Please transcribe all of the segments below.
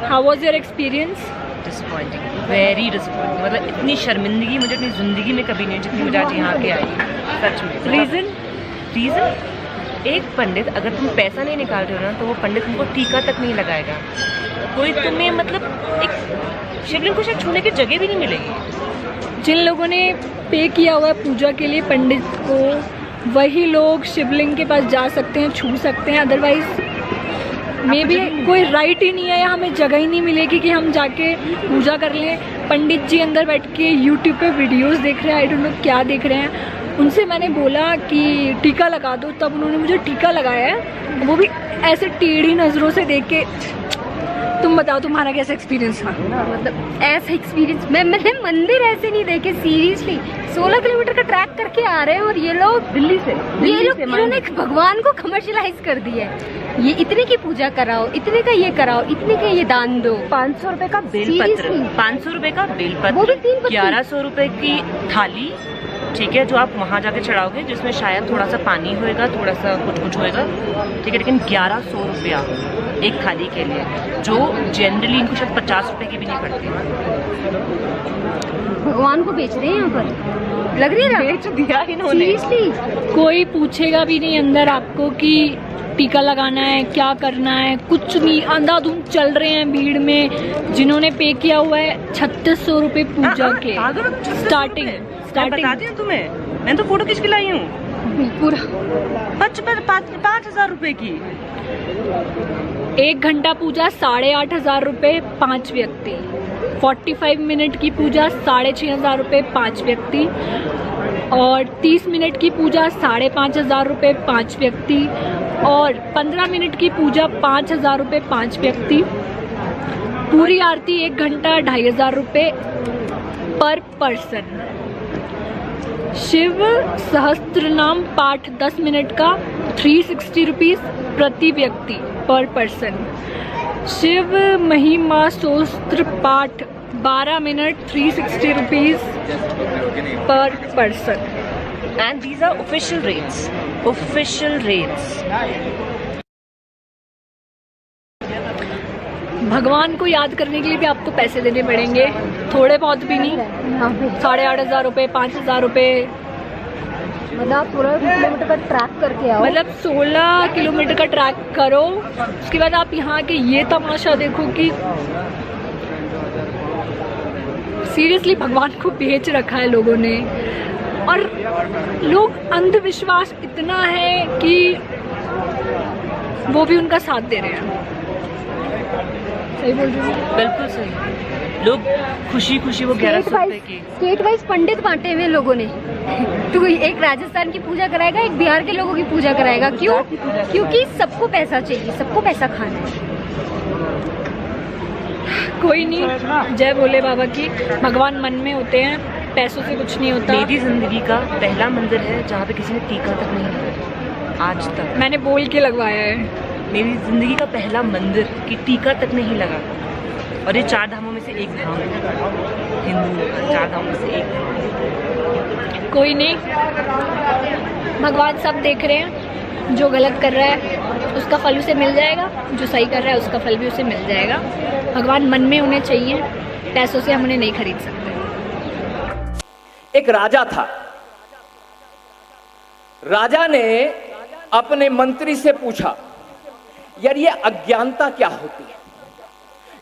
How was your experience? Disappointing, very disappointing. मतलब इतनी शर्मिंदगी मुझे अपनी ज़िंदगी में कभी नहीं हुई जितनी मुझे आज यहाँ के आई, सच में। रीज़न? एक पंडित, अगर तुम पैसा नहीं निकाल रहे हो ना, तो वो पंडित तुमको टीका तक नहीं लगाएगा। कोई तुम्हें मतलब एक शिवलिंग को शायद छूने की जगह भी नहीं मिलेगी। जिन लोगों ने पे किया हुआ है पूजा के लिए पंडित को, वही लोग शिवलिंग के पास जा सकते हैं, छू सकते हैं। अदरवाइज मे बी कोई राइट ही नहीं है या हमें जगह ही नहीं मिलेगी कि हम जाके पूजा कर लें। पंडित जी अंदर बैठ के यूट्यूब पे वीडियोस देख रहे हैं, आई डोंट नो क्या देख रहे हैं। उनसे मैंने बोला कि टीका लगा दो, तब उन्होंने मुझे टीका लगाया है, वो भी ऐसे टेढ़ी नज़रों से देख के। तुम बताओ तुम्हारा कैसा एक्सपीरियंस था? मतलब ऐसा एक्सपीरियंस मैंने मंदिर ऐसे नहीं देखे सीरियसली। 16 किलोमीटर का ट्रैक करके आ रहे हैं और ये लोग दिल्ली से इन्होंने भगवान को कमर्शियलाइज कर दिया है। ये इतने की पूजा कराओ, इतने का ये कराओ, इतने का ये दान दो। 500 रुपए का बेलपत्र, 500 रुपए का बेलपत्र, वो भी 3 पत्ती। 1100 रुपए की थाली, ठीक है, जो आप वहाँ जाके चढ़ाओगे, जिसमें शायद थोड़ा सा पानी होएगा, थोड़ा सा कुछ होएगा, ठीक है, लेकिन 1100 रुपया एक थाली के लिए, जो जनरली इनको शायद 50 रुपए की भी नहीं पड़ती। भगवान को बेच रहे हैं यहाँ पर, लग रही है। बेच दिया इन्होंने। सीरियसली कोई पूछेगा भी नहीं अंदर आपको कि टीका लगाना है, क्या करना है, कुछ नहीं। अंधाधुंध चल रहे हैं भीड़ में। जिन्होंने पे किया हुआ है 3600 रुपये पूजा के स्टार्टिंग। बता दिया तुम्हें, मैं तो फोटो खींच के लाई हूँ पूरा 5,000 रुपए की। 1 घंटा पूजा 8,500 रुपये 5 व्यक्ति। 45 मिनट की पूजा 6,500 रुपये 5 व्यक्ति। और 30 मिनट की पूजा 5,500 रुपये 5 व्यक्ति। और 15 मिनट की पूजा 5,000 रुपये 5 व्यक्ति। पूरी आरती 1 घंटा 2,500 रुपये पर पर्सन। शिव सहस्त्रनाम पाठ 10 मिनट का 360 रुपीज़ प्रति व्यक्ति पर पर्सन। शिव महिमा स्तोत्र पाठ 12 minute 360 rupees per person. And these are official rates, official rates. भगवान को याद करने के लिए भी आपको पैसे देने पड़ेंगे, थोड़े बहुत भी नहीं। 8,500 रुपये, 5,000 रुपये। मतलब 16 किलोमीटर का ट्रैक करके आओ। मतलब 16 किलोमीटर का ट्रैक करो, उसके बाद आप यहाँ के ये तमाशा देखो कि सीरियसली भगवान को बेच रखा है लोगों ने। और लोग, अंधविश्वास इतना है कि वो भी उनका साथ दे रहे हैं। सही बोल रही हूँ? बिल्कुल सही। लोग खुशी खुशी वो 1100 रुपए की स्टेट वाइज पंडित बांटे हुए लोगों ने। तो एक राजस्थान की पूजा कराएगा, एक बिहार के लोगों की पूजा कराएगा। क्यों? क्योंकि सबको पैसा चाहिए, सबको पैसा खाना है। कोई नहीं, जय भोले बाबा की। भगवान मन में होते हैं, पैसों से कुछ नहीं होता। मेरी जिंदगी का पहला मंदिर है जहाँ पे किसी ने टीका तक नहीं लगाया आज तक। मैंने बोल के लगवाया है। मेरी जिंदगी का पहला मंदिर कि टीका तक नहीं लगा। और ये 4 धामों में से एक धाम है, हिंदू का 4 धामों में से एक धाम। कोई नहीं, भगवान सब देख रहे हैं। जो गलत कर रहा है उसका फल उसे मिल जाएगा, जो सही कर रहा है उसका फल भी उसे मिल जाएगा। भगवान मन में उन्हें चाहिए, पैसों से हम उन्हें नहीं खरीद सकते। एक राजा था। राजा ने अपने मंत्री से पूछा, यार ये अज्ञानता क्या होती है,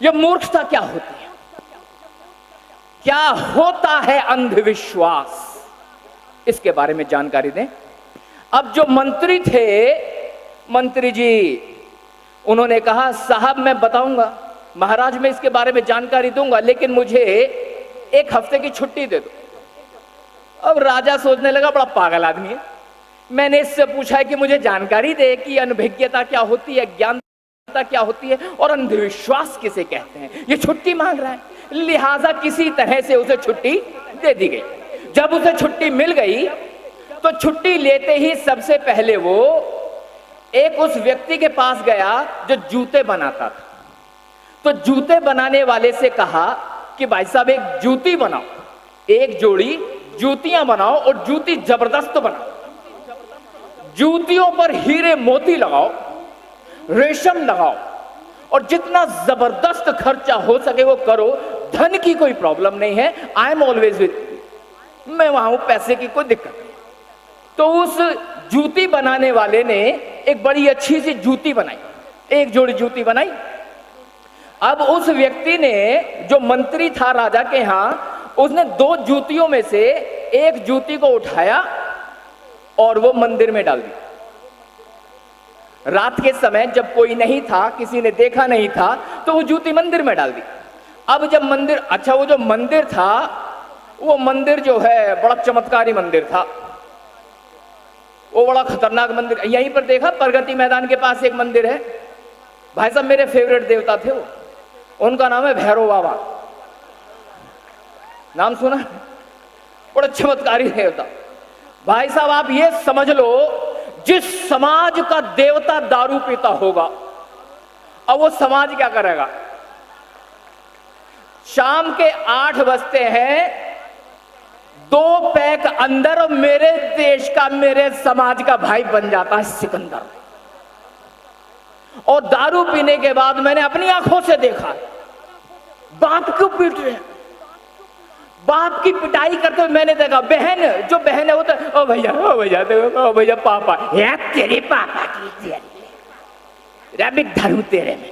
ये मूर्खता क्या होती है, क्या होता है अंधविश्वास, इसके बारे में जानकारी दें। अब जो मंत्री थे, मंत्री जी, उन्होंने कहा, साहब मैं बताऊंगा महाराज, मैं इसके बारे में जानकारी दूंगा, लेकिन मुझे 1 हफ्ते की छुट्टी दे दो। अब राजा सोचने लगा, बड़ा पागल आदमी है, मैंने इससे पूछा है कि मुझे जानकारी दे कि अनभिज्ञता क्या होती है, ज्ञानता क्या होती है, और अंधविश्वास किसे कहते हैं। ये छुट्टी मांग रहा है, लिहाजा किसी तरह से उसे छुट्टी दे दी गई। जब उसे छुट्टी मिल गई तो छुट्टी लेते ही सबसे पहले वो एक उस व्यक्ति के पास गया जो जूते बनाता था। तो जूते बनाने वाले से कहा कि भाई साहब एक जूती बनाओ, एक जोड़ी जूतियां बनाओ और जूती जबरदस्त बनाओ। जूतियों पर हीरे मोती लगाओ, रेशम लगाओ और जितना जबरदस्त खर्चा हो सके वो करो, धन की कोई प्रॉब्लम नहीं है, आई एम ऑलवेज विद, मैं वहां हूं, पैसे की कोई दिक्कत नहीं। तो उस जूती बनाने वाले ने एक बड़ी अच्छी सी जूती बनाई, एक जोड़ी जूती बनाई। अब उस व्यक्ति ने, जो मंत्री था राजा के यहां, उसने 2 जूतियों में से एक जूती को उठाया और वो मंदिर में डाल दी। रात के समय जब कोई नहीं था, किसी ने देखा नहीं था, तो वो जूती मंदिर में डाल दी। अब जब मंदिर, अच्छा वो जो मंदिर था, वो मंदिर जो है बड़ा चमत्कारी मंदिर था, वो बड़ा खतरनाक मंदिर। यहीं पर देखा, प्रगति मैदान के पास एक मंदिर है, भाई साहब मेरे फेवरेट देवता थे वो, उनका नाम है भैरव बाबा, नाम सुना? बड़ा चमत्कारी देवता। भाई साहब आप ये समझ लो, जिस समाज का देवता दारू पीता होगा, अब वो समाज क्या करेगा? शाम के 8 बजते हैं, 2 पैक अंदर और मेरे देश का, मेरे समाज का भाई बन जाता है सिकंदर। और दारू पीने के बाद मैंने अपनी आंखों से देखा, बाप क्यों पीट रहे हैं, बाप की पिटाई करते हुए मैंने देखा। बहन, जो बहन है वो तो ओ भैया, ओ भैया, ओ भैया, पापा, यार तेरे पापा की रैबिक धर्म तेरे में,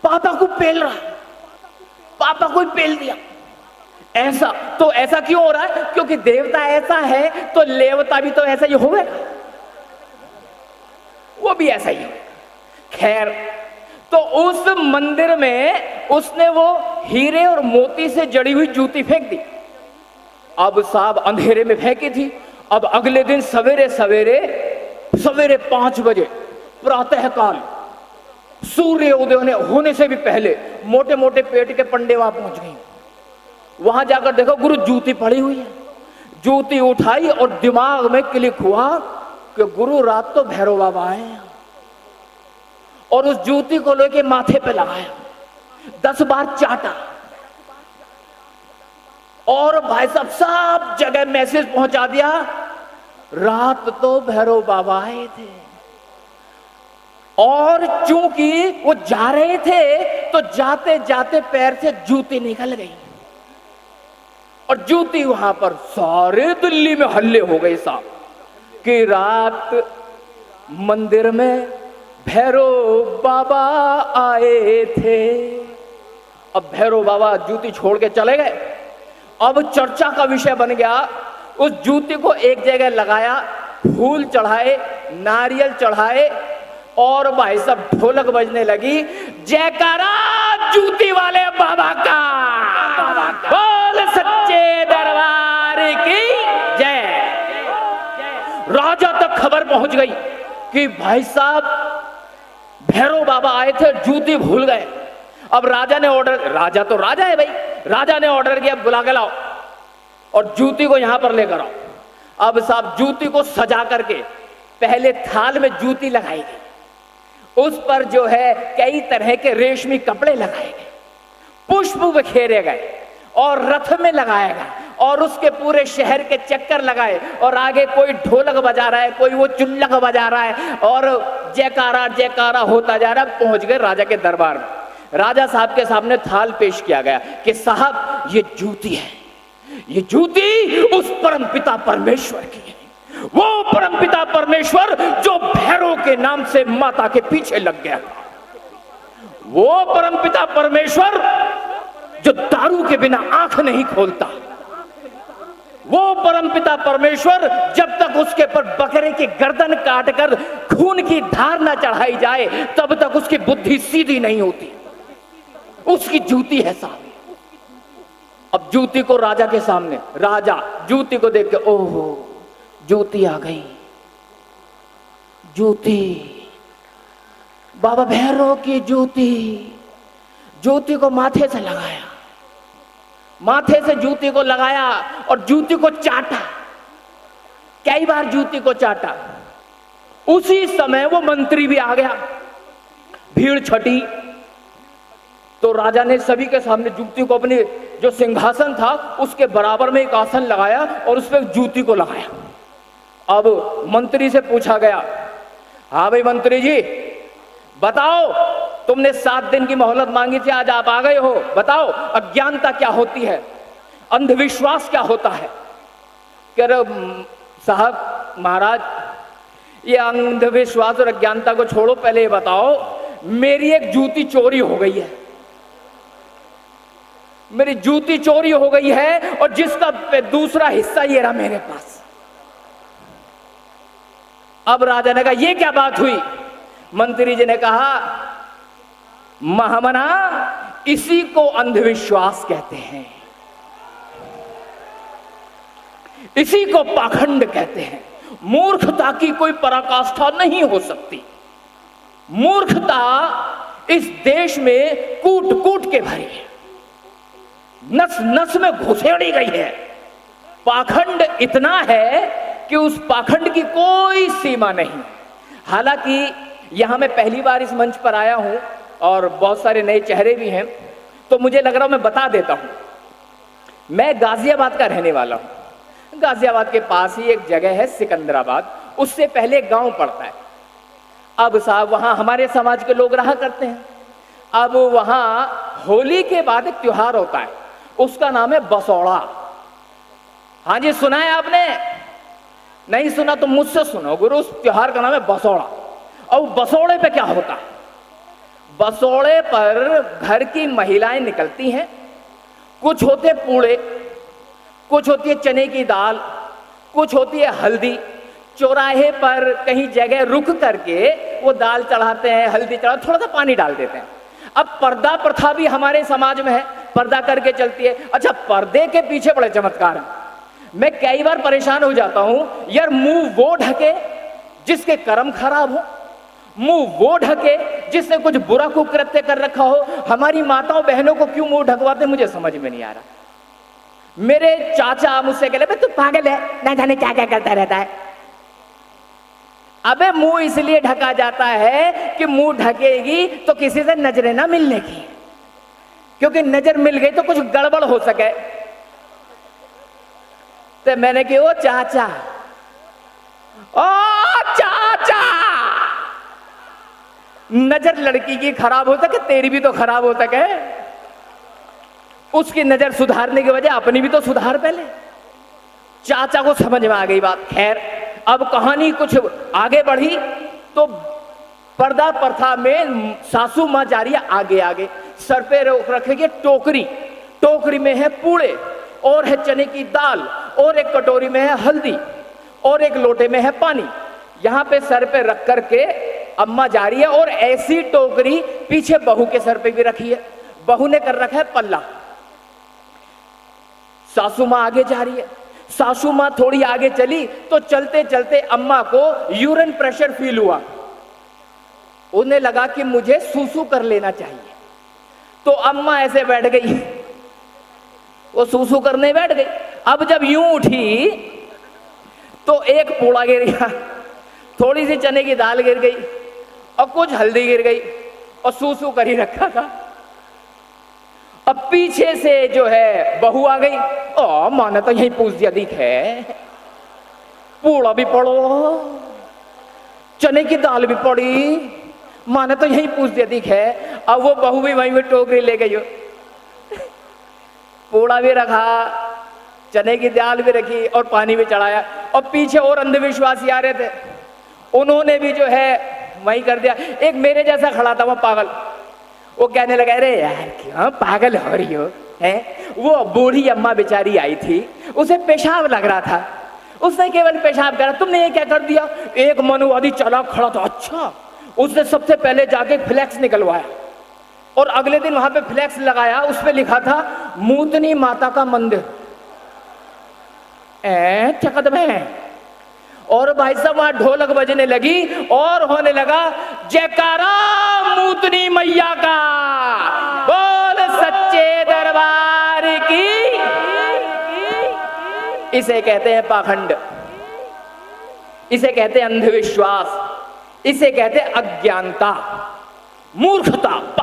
पापा को पेल रहा, पापा को पेल दिया। ऐसा तो ऐसा क्यों हो रहा है? क्योंकि देवता ऐसा है तो लेवता भी तो ऐसा ही होगा, वो भी ऐसा ही होगा। खैर, तो उस मंदिर में उसने वो हीरे और मोती से जड़ी हुई जूती फेंक दी। अब साहब अंधेरे में फेंकी थी। अब अगले दिन सवेरे सवेरे 5 बजे प्रातःकाल, सूर्य उदय होने से भी पहले मोटे मोटे पेट के पंडे वहां पहुंच गए। वहां जाकर देखो गुरु जूती पड़ी हुई है। जूती उठाई और दिमाग में क्लिक हुआ कि गुरु रात तो भैरव बाबा आए हैं, और उस जूती को लेके माथे पे लगाया, 10 बार चाटा, और भाई साहब सब जगह मैसेज पहुंचा दिया, रात तो भैरव बाबा आए थे। और चूंकि वो जा रहे थे तो जाते जाते पैर से जूती निकल गई, और जूती वहां पर सारे दिल्ली में हल्ले हो गए साहब कि रात मंदिर में भैरव बाबा आए थे। अब भैरव बाबा जूती छोड़ के चले गए। अब चर्चा का विषय बन गया। उस जूती को एक जगह लगाया, फूल चढ़ाए, नारियल चढ़ाए, और भाई सब ढोलक बजने लगी, जयकारा जूती वाले बाबा का, बोल सच्चे दरबार की जय। राजा तक खबर पहुंच गई कि भाई साहब भैरव बाबा आए थे, जूती भूल गए। अब राजा ने ऑर्डर, राजा तो राजा है भाई, राजा ने ऑर्डर किया बुला के लाओ और जूती को यहां पर लेकर आओ। अब साहब जूती को सजा करके पहले थाल में जूती लगाई गई, उस पर जो है कई तरह के रेशमी कपड़े लगाए गए, पुष्प बिखेरे गए और रथ में लगाया गया, और उसके पूरे शहर के चक्कर लगाए, और आगे कोई ढोलक बजा रहा है, कोई वो चुल्लक बजा रहा है, और जयकारा जयकारा होता जा रहा है। पहुंच गए राजा के दरबार में। राजा साहब के सामने थाल पेश किया गया कि साहब ये जूती है, ये जूती उस परम पिता परमेश्वर की है, वो परम पिता परमेश्वर जो भैरव के नाम से माता के पीछे लग गया, वो परम पिता परमेश्वर जो दारू के बिना आंख नहीं खोलता, वो परमपिता परमेश्वर जब तक उसके पर बकरे की गर्दन काटकर खून की धार न चढ़ाई जाए तब तक उसकी बुद्धि सीधी नहीं होती, उसकी जूती है साहब। अब जूती को राजा के सामने, राजा जूती को देख के, ओहो जूती आ गई, जूती बाबा भैरव की जूती। जूती को माथे से लगाया, माथे से जूती को लगाया और जूती को चाटा, कई बार जूती को चाटा। उसी समय वो मंत्री भी आ गया, भीड़ छटी तो राजा ने सभी के सामने जूती को, अपने जो सिंहासन था उसके बराबर में एक आसन लगाया और उस पर जूती को लगाया। अब मंत्री से पूछा गया, हाँ भाई मंत्री जी बताओ तुमने 7 दिन की मोहलत मांगी थी, आज आप आ गए हो। बताओ अज्ञानता क्या होती है, अंधविश्वास क्या होता है। कह रहे साहब महाराज, ये अंधविश्वास और अज्ञानता को छोड़ो, पहले ये बताओ मेरी एक जूती चोरी हो गई है, मेरी जूती चोरी हो गई है और जिसका दूसरा हिस्सा ये रहा मेरे पास। अब राजा ने कहा ये क्या बात हुई। मंत्री जी ने कहा महामना, इसी को अंधविश्वास कहते हैं, इसी को पाखंड कहते हैं। मूर्खता की कोई पराकाष्ठा नहीं हो सकती। मूर्खता इस देश में कूट कूट के भरी है, नस नस में घुसेड़ी गई है। पाखंड इतना है कि उस पाखंड की कोई सीमा नहीं। हालांकि यहां मैं पहली बार इस मंच पर आया हूं और बहुत सारे नए चेहरे भी हैं, तो मुझे लग रहा मैं बता देता हूं। मैं गाजियाबाद का रहने वाला हूं। गाजियाबाद के पास ही एक जगह है सिकंदराबाद, उससे पहले गांव पड़ता है। अब साहब वहां हमारे समाज के लोग रहा करते हैं। अब वहां होली के बाद एक त्योहार होता है, उसका नाम है बसौड़ा। हाँ जी, सुना है आपने? नहीं सुना तो मुझसे सुनो गुरु। उस त्योहार का नाम है बसौड़ा। और बसौड़े पे क्या होता है? बसौड़े पर घर की महिलाएं निकलती हैं, कुछ होते पूड़े, कुछ होती है चने की दाल, कुछ होती है हल्दी। चौराहे पर कहीं जगह रुक करके वो दाल चढ़ाते हैं, हल्दी चढ़ा, थोड़ा सा पानी डाल देते हैं। अब पर्दा प्रथा भी हमारे समाज में है, पर्दा करके चलती है। अच्छा, पर्दे के पीछे बड़े चमत्कार हैं। मैं कई बार परेशान हो जाता हूं, यार मुंह वो ढके जिसके कर्म खराब हो, मुंह वो ढके जिसने कुछ बुरा कुकृत्य कर रखा हो। हमारी माताओं बहनों को क्यों मुंह ढकवाते मुझे समझ में नहीं आ रहा। मेरे चाचा मुझसे कहले तू पागल है, ना जाने क्या क्या करता रहता है। अबे मुंह इसलिए ढका जाता है कि मुंह ढकेगी तो किसी से नजरें ना मिलने की, क्योंकि नजर मिल गई तो कुछ गड़बड़ हो सके। तो मैंने कहा ओ चाचा, ओ चाचा, नजर लड़की की खराब हो सके, तेरी भी तो खराब हो सके। उसकी नजर सुधारने की वजह अपनी भी तो सुधार पहले। चाचा को समझ में आ गई बात। खैर, अब कहानी कुछ आगे बढ़ी तो पर्दा प्रथा में सासू मां जा रही है आगे आगे, सर पे रखेगी टोकरी, टोकरी में है पूड़े और है चने की दाल और एक कटोरी में है हल्दी और एक लोटे में है पानी। यहां पे सर पे रख करके अम्मा जा रही है और ऐसी टोकरी पीछे बहू के सर पे भी रखी है। बहू ने कर रखा है पल्ला। सासू मां आगे जा रही है। सासू मां थोड़ी आगे चली तो चलते चलते अम्मा को यूरिन प्रेशर फील हुआ। उन्हें लगा कि मुझे सूसू कर लेना चाहिए, तो अम्मा ऐसे बैठ गई, वो सूसू करने बैठ गई। अब जब यूं उठी तो एक पूड़ा गिर गया, थोड़ी सी चने की दाल गिर गई और कुछ हल्दी गिर गई और सूसू कर ही रखा था। अब पीछे से जो है बहू आ गई। ओ माने तो यही पूछ दिया, दिख है पूड़ा भी पड़ो, चने की दाल भी पड़ी, माने तो यही पूछ दिया, दिख है। अब वो बहू भी वहीं में टोकरी ले गई, पूड़ा भी रखा, चने की दाल भी रखी और पानी भी चढ़ाया। और पीछे और अंधविश्वासी आ रहे थे, उन्होंने भी जो है वही कर दिया। एक मेरे जैसा खड़ा था वो पागल, वो कहने लगा अरे यार क्यों पागल हो रही हो है। वो बूढ़ी अम्मा बेचारी आई थी, उसे पेशाब लग रहा था, उसने केवल पेशाब करा, तुमने ये क्या कर दिया। एक मनुवादी चला खड़ा था, अच्छा, उसने सबसे पहले जाके फ्लैक्स निकलवाया और अगले दिन वहां पे फ्लैक्स लगाया, उस पे लिखा था मूतनी माता का मंदिर चकत में। और भाई साहब वहां ढोलक बजने लगी और होने लगा जयकारा मूतनी मैया का, बोल सच्चे दरबार की। इसे कहते हैं पाखंड, इसे कहते हैं अंधविश्वास, इसे कहते हैं अज्ञानता, मूर्खता,